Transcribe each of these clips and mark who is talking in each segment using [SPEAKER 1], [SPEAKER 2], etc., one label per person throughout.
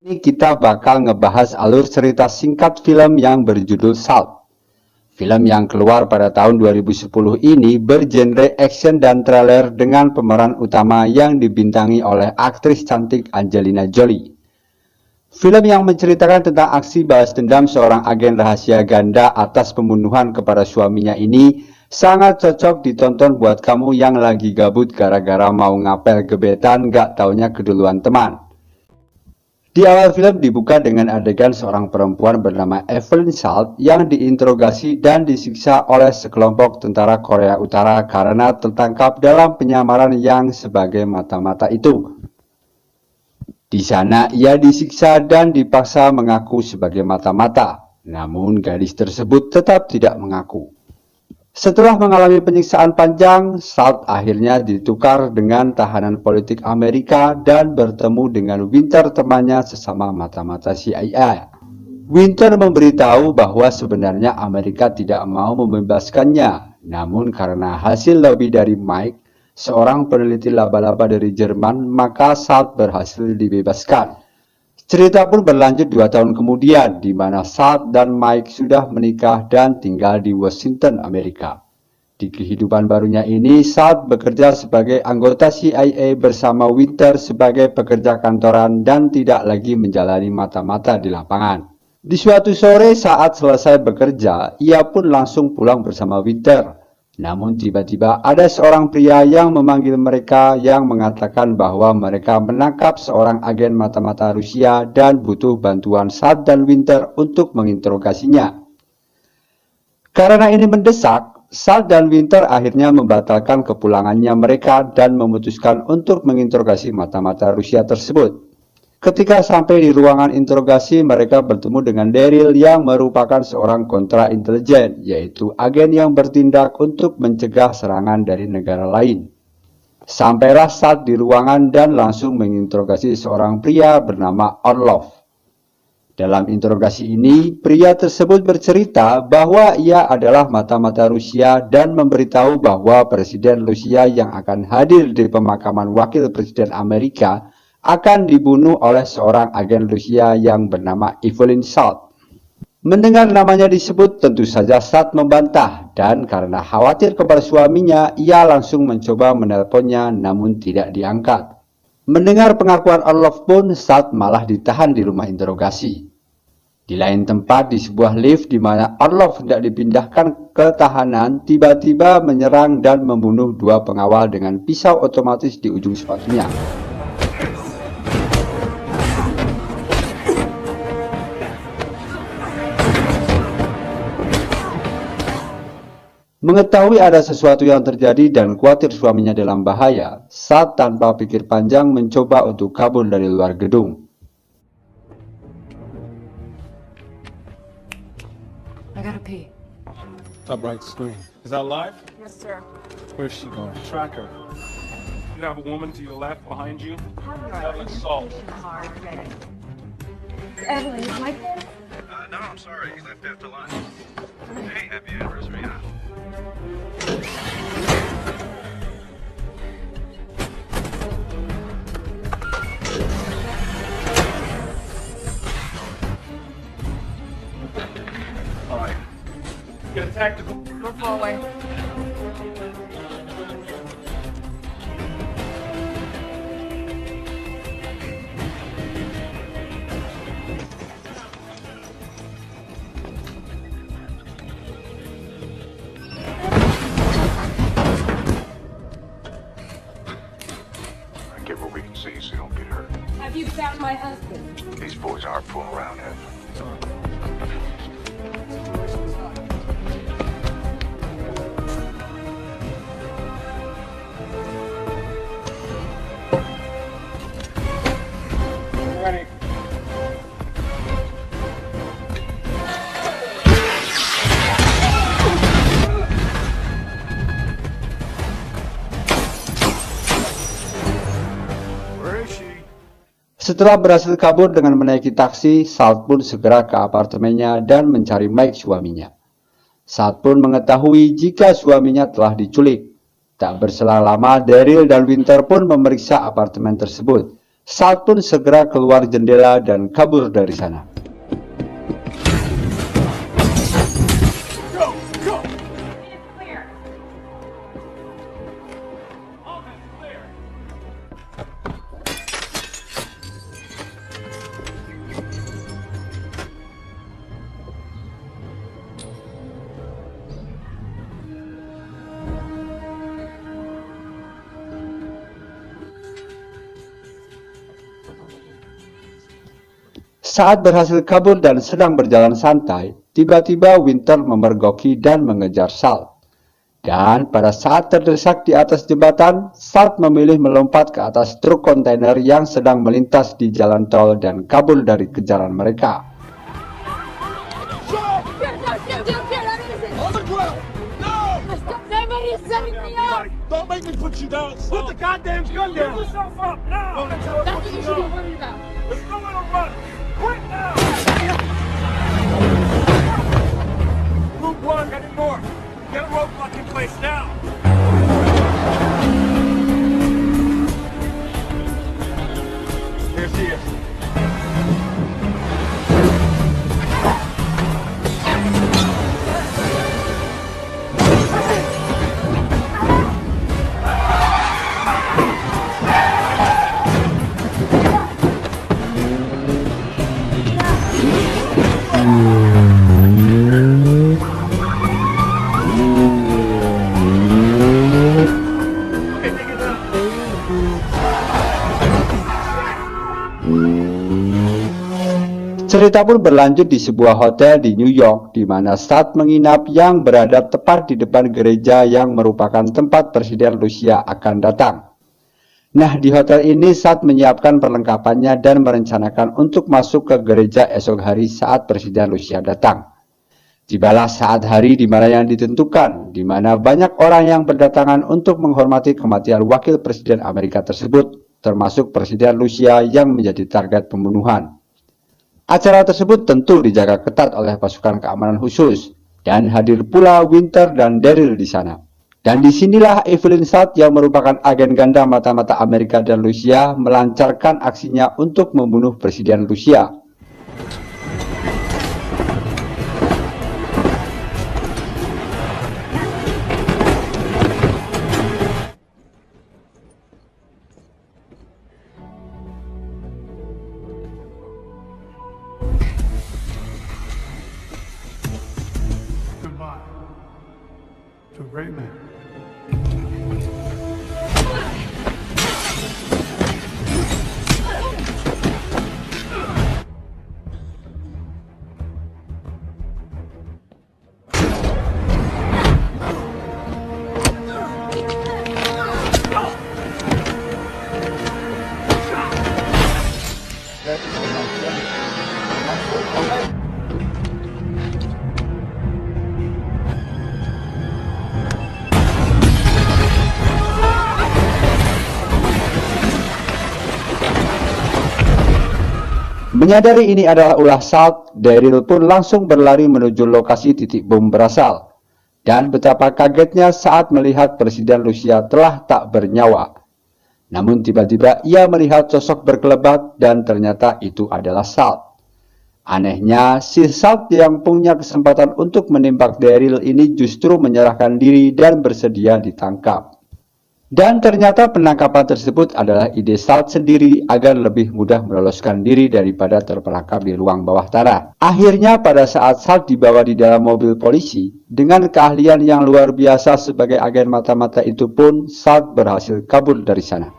[SPEAKER 1] Ini kita bakal ngebahas alur cerita singkat film yang berjudul Salt. Film yang keluar pada tahun 2010 ini bergenre action dan trailer dengan pemeran utama yang dibintangi oleh aktris cantik Angelina Jolie. Film yang menceritakan tentang aksi balas dendam seorang agen rahasia ganda atas pembunuhan kepada suaminya ini sangat cocok ditonton buat kamu yang lagi gabut gara-gara mau ngapel gebetan gak taunya keduluan teman. Di awal film dibuka dengan adegan seorang perempuan bernama Evelyn Salt yang diinterogasi dan disiksa oleh sekelompok tentara Korea Utara karena tertangkap dalam penyamaran yang sebagai mata-mata itu. Di sana ia disiksa dan dipaksa mengaku sebagai mata-mata, namun gadis tersebut tetap tidak mengaku. Setelah mengalami penyiksaan panjang, Salt akhirnya ditukar dengan tahanan politik Amerika dan bertemu dengan Winter, temannya sesama mata-mata CIA. Winter memberitahu bahwa sebenarnya Amerika tidak mau membebaskannya, namun karena hasil lobby dari Mike, seorang peneliti laba-laba dari Jerman, maka Salt berhasil dibebaskan. Cerita pun berlanjut 2 tahun kemudian, di mana Salt dan Mike sudah menikah dan tinggal di Washington, Amerika. Di kehidupan barunya ini, Salt bekerja sebagai anggota CIA bersama Winter sebagai pekerja kantoran dan tidak lagi menjalani mata-mata di lapangan. Di suatu sore saat selesai bekerja, ia pun langsung pulang bersama Winter. Namun tiba-tiba ada seorang pria yang memanggil mereka yang mengatakan bahwa mereka menangkap seorang agen mata-mata Rusia dan butuh bantuan Salt dan Winter untuk menginterogasinya. Karena ini mendesak, Salt dan Winter akhirnya membatalkan kepulangannya mereka dan memutuskan untuk menginterogasi mata-mata Rusia tersebut. Ketika sampai di ruangan interogasi, mereka bertemu dengan Daryl yang merupakan seorang kontra intelijen, yaitu agen yang bertindak untuk mencegah serangan dari negara lain. Sampailah Salt di ruangan dan langsung menginterogasi seorang pria bernama Orlov. Dalam interogasi ini, pria tersebut bercerita bahwa ia adalah mata-mata Rusia dan memberitahu bahwa Presiden Rusia yang akan hadir di pemakaman Wakil Presiden Amerika akan dibunuh oleh seorang agen Rusia yang bernama Evelyn Salt. Mendengar namanya disebut, tentu saja Salt membantah, dan karena khawatir kepada suaminya, ia langsung mencoba menelponnya namun tidak diangkat. Mendengar pengakuan Orlov pun, Salt malah ditahan di rumah interogasi. Di lain tempat, di sebuah lift di mana Orlov hendak dipindahkan ke tahanan, tiba-tiba menyerang dan membunuh 2 pengawal dengan pisau otomatis di ujung sepatunya. Mengetahui ada sesuatu yang terjadi dan khawatir suaminya dalam bahaya, Salt tanpa pikir panjang mencoba untuk kabur dari luar gedung.
[SPEAKER 2] I gotta pee.
[SPEAKER 3] Top right screen. Is that live?
[SPEAKER 2] Yes, sir.
[SPEAKER 3] Where's she going? Track her. You have a woman to your left behind you. That looks Salt.
[SPEAKER 2] Evelyn, is Mike there?
[SPEAKER 4] No, I'm sorry. He left after lunch. Hey, happy anniversary, huh?
[SPEAKER 3] All right. Get a tactical.
[SPEAKER 2] Go far away.
[SPEAKER 4] Get what we can see so you don't get hurt.
[SPEAKER 2] Have you found my husband?
[SPEAKER 4] These boys aren't fooling around, Ed.
[SPEAKER 3] Ready. Where is she?
[SPEAKER 1] Setelah berhasil kabur dengan menaiki taksi, Salt pun segera ke apartemennya dan mencari Mike, suaminya. Salt pun mengetahui jika suaminya telah diculik. Tak berselang lama, Daryl dan Winter pun memeriksa apartemen tersebut. Salt pun segera keluar jendela dan kabur dari sana. Saat berhasil kabur dan sedang berjalan santai, tiba-tiba Winter memergoki dan mengejar Salt. Dan pada saat terdesak di atas jembatan, Salt memilih melompat ke atas truk kontainer yang sedang melintas di jalan tol dan kabur dari kejaran mereka.
[SPEAKER 3] Don't make me put you down. Put the goddamn gun down. Put yourself up now. That's what you should be worried about. Let's go on a run. Quick now. Group 1 heading north. Get a roadblock in place now. Here she is.
[SPEAKER 1] Cerita pun berlanjut di sebuah hotel di New York, di mana Salt menginap yang berada tepat di depan gereja yang merupakan tempat Presiden Rusia akan datang. Nah, di hotel ini Salt menyiapkan perlengkapannya dan merencanakan untuk masuk ke gereja esok hari saat Presiden Rusia datang. Tibalah saat hari di mana yang ditentukan, di mana banyak orang yang berdatangan untuk menghormati kematian wakil Presiden Amerika tersebut, termasuk Presiden Rusia yang menjadi target pembunuhan. Acara tersebut tentu dijaga ketat oleh pasukan keamanan khusus, dan hadir pula Winter dan Daryl di sana. Dan disinilah Evelyn Salt yang merupakan agen ganda mata-mata Amerika dan Rusia melancarkan aksinya untuk membunuh Presiden Rusia.
[SPEAKER 3] To a great man.
[SPEAKER 1] Menyadari ini adalah ulah Salt, Daryl pun langsung berlari menuju lokasi titik bom berasal. Dan betapa kagetnya saat melihat Presiden Rusia telah tak bernyawa. Namun tiba-tiba ia melihat sosok berkelebat dan ternyata itu adalah Salt. Anehnya, si Salt yang punya kesempatan untuk menembak Daryl ini justru menyerahkan diri dan bersedia ditangkap. Dan ternyata penangkapan tersebut adalah ide Salt sendiri agar lebih mudah meloloskan diri daripada terperangkap di ruang bawah tanah. Akhirnya pada saat Salt dibawa di dalam mobil polisi, dengan keahlian yang luar biasa sebagai agen mata-mata itu pun, Salt berhasil kabur dari sana.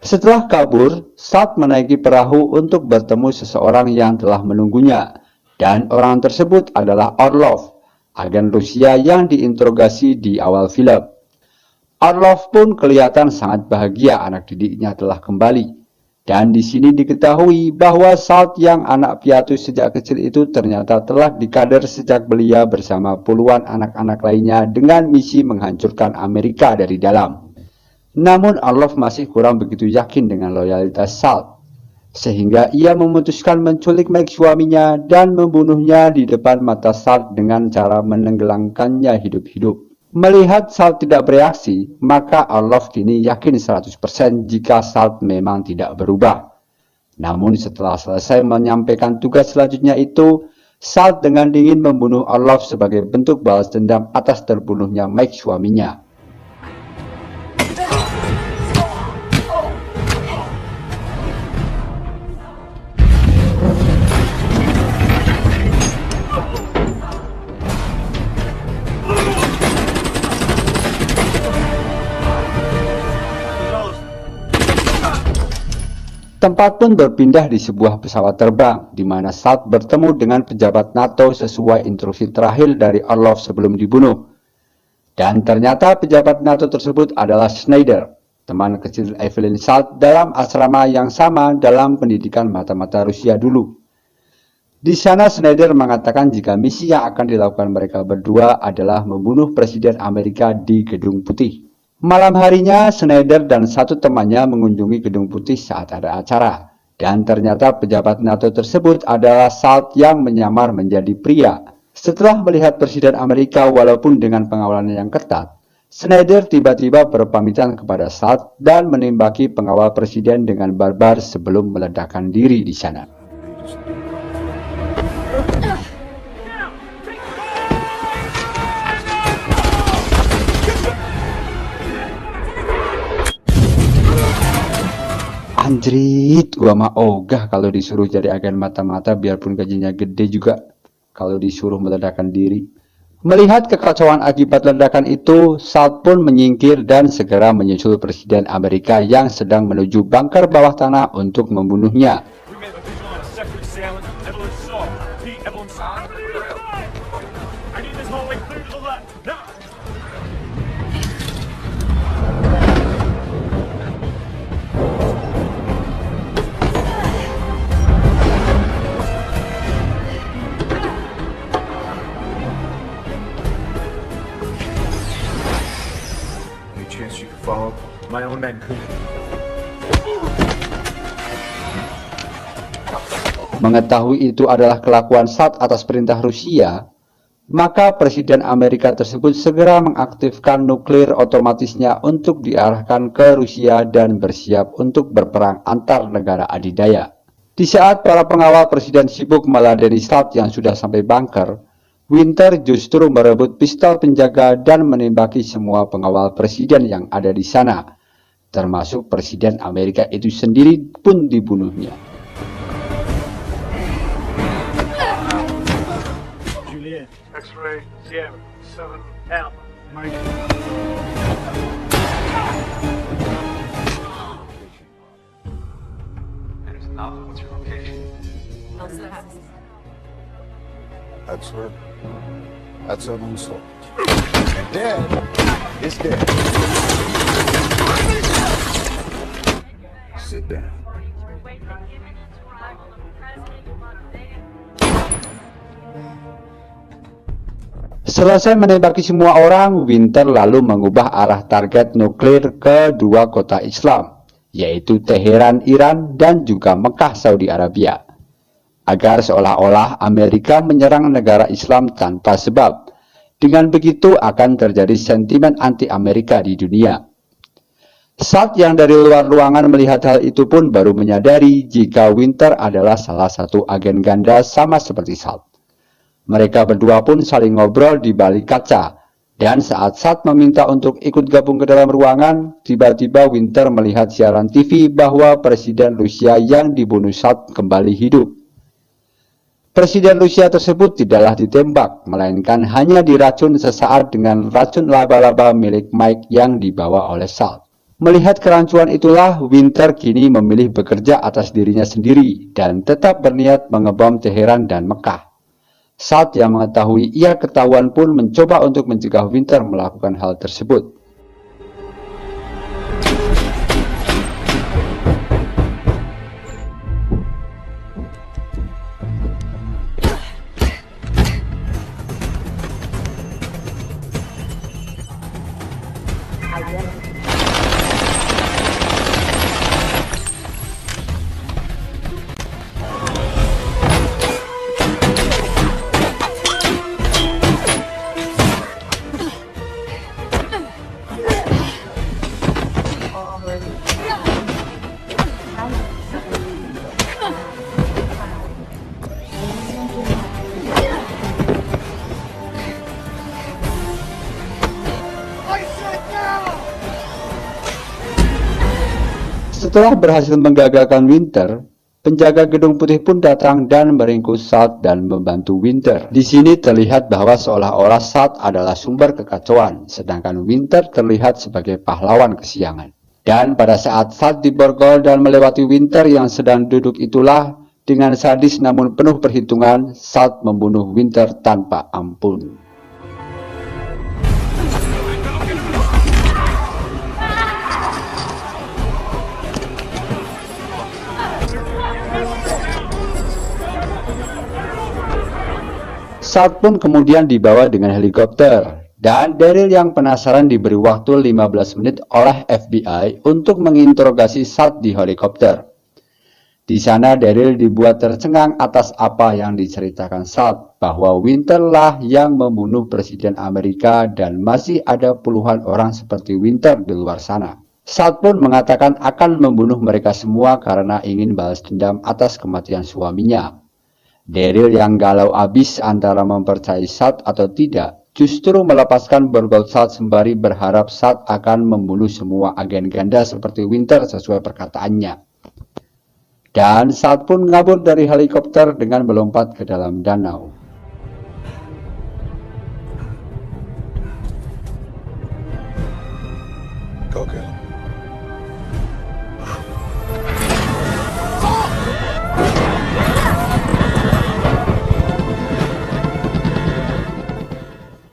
[SPEAKER 1] Setelah kabur, Salt menaiki perahu untuk bertemu seseorang yang telah menunggunya, dan orang tersebut adalah Orlov, agen Rusia yang diinterogasi di awal film. Orlov pun kelihatan sangat bahagia anak didiknya telah kembali. Dan di sini diketahui bahwa Salt yang anak piatu sejak kecil itu ternyata telah dikader sejak belia bersama puluhan anak-anak lainnya dengan misi menghancurkan Amerika dari dalam. Namun Orlov masih kurang begitu yakin dengan loyalitas Salt, sehingga ia memutuskan menculik Mike suaminya dan membunuhnya di depan mata Salt dengan cara menenggelamkannya hidup-hidup. Melihat Salt tidak bereaksi, maka Orlov kini yakin 100% jika Salt memang tidak berubah. Namun setelah selesai menyampaikan tugas selanjutnya itu, Salt dengan dingin membunuh Orlov sebagai bentuk balas dendam atas terbunuhnya Mike suaminya. Tempat pun berpindah di sebuah pesawat terbang, di mana Salt bertemu dengan pejabat NATO sesuai instruksi terakhir dari Orlov sebelum dibunuh. Dan ternyata pejabat NATO tersebut adalah Schneider, teman kecil Evelyn Salt dalam asrama yang sama dalam pendidikan mata-mata Rusia dulu. Di sana Schneider mengatakan jika misi yang akan dilakukan mereka berdua adalah membunuh Presiden Amerika di Gedung Putih. Malam harinya, Schneider dan satu temannya mengunjungi Gedung Putih saat ada acara. Dan ternyata pejabat NATO tersebut adalah Salt yang menyamar menjadi pria. Setelah melihat Presiden Amerika walaupun dengan pengawalan yang ketat, Schneider tiba-tiba berpamitan kepada Salt dan menembaki pengawal Presiden dengan barbar sebelum meledakkan diri di sana. Anjrit, gua mah ogah kalau disuruh jadi agen mata-mata biarpun gajinya gede juga kalau disuruh meledakkan diri. Melihat kekacauan akibat ledakan itu, Salt pun menyingkir dan segera menyusul Presiden Amerika yang sedang menuju bunker bawah tanah untuk membunuhnya.
[SPEAKER 3] My own men could.
[SPEAKER 1] Mengetahui itu adalah kelakuan Salt atas perintah Rusia, maka Presiden Amerika tersebut segera mengaktifkan nuklir otomatisnya untuk diarahkan ke Rusia dan bersiap untuk berperang antar negara adidaya. Di saat para pengawal Presiden sibuk meladeni Salt yang sudah sampai bunker, Winter justru merebut pistol penjaga dan menembaki semua pengawal Presiden yang ada di sana. Termasuk Presiden Amerika itu sendiri pun dibunuhnya.
[SPEAKER 3] Juliet. X-ray. Sierra. 7 out. Mike.
[SPEAKER 4] There's nothing. What's your location?
[SPEAKER 5] That's her. That's her moonsault. Dead. It's dead. Sit down.
[SPEAKER 1] Selesai menembaki semua orang, Winter lalu mengubah arah target nuklir ke dua kota Islam, yaitu Teheran, Iran, dan juga Mekah, Saudi Arabia, agar seolah-olah Amerika menyerang negara Islam tanpa sebab. Dengan begitu akan terjadi sentimen anti-Amerika di dunia. Salt yang dari luar ruangan melihat hal itu pun baru menyadari jika Winter adalah salah satu agen ganda sama seperti Salt. Mereka berdua pun saling ngobrol di balik kaca, dan saat Salt meminta untuk ikut gabung ke dalam ruangan, tiba-tiba Winter melihat siaran TV bahwa Presiden Rusia yang dibunuh Salt kembali hidup. Presiden Rusia tersebut tidaklah ditembak, melainkan hanya diracun sesaat dengan racun laba-laba milik Mike yang dibawa oleh Salt. Melihat kerancuan itulah, Winter kini memilih bekerja atas dirinya sendiri dan tetap berniat mengebom Teheran dan Mekah. Saat yang mengetahui ia ketahuan pun mencoba untuk mencegah Winter melakukan hal tersebut. Setelah berhasil menggagalkan Winter, penjaga Gedung Putih pun datang dan meringkus Salt dan membantu Winter. Di sini terlihat bahwa seolah-olah Salt adalah sumber kekacauan, sedangkan Winter terlihat sebagai pahlawan kesiangan. Dan pada saat Salt diborgol dan melewati Winter yang sedang duduk itulah, dengan sadis namun penuh perhitungan, Salt membunuh Winter tanpa ampun. Salt pun kemudian dibawa dengan helikopter, dan Daryl yang penasaran diberi waktu 15 menit oleh FBI untuk menginterogasi Salt di helikopter. Di sana Daryl dibuat tercengang atas apa yang diceritakan Salt, bahwa Winter lah yang membunuh Presiden Amerika dan masih ada puluhan orang seperti Winter di luar sana. Salt pun mengatakan akan membunuh mereka semua karena ingin balas dendam atas kematian suaminya. Daryl yang galau abis antara mempercayai Salt atau tidak, justru melepaskan borgol Salt sembari berharap Salt akan membunuh semua agen ganda seperti Winter sesuai perkataannya. Dan Salt pun kabur dari helikopter dengan melompat ke dalam danau.
[SPEAKER 5] Go get him.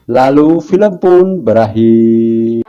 [SPEAKER 1] Lalu film pun berakhir.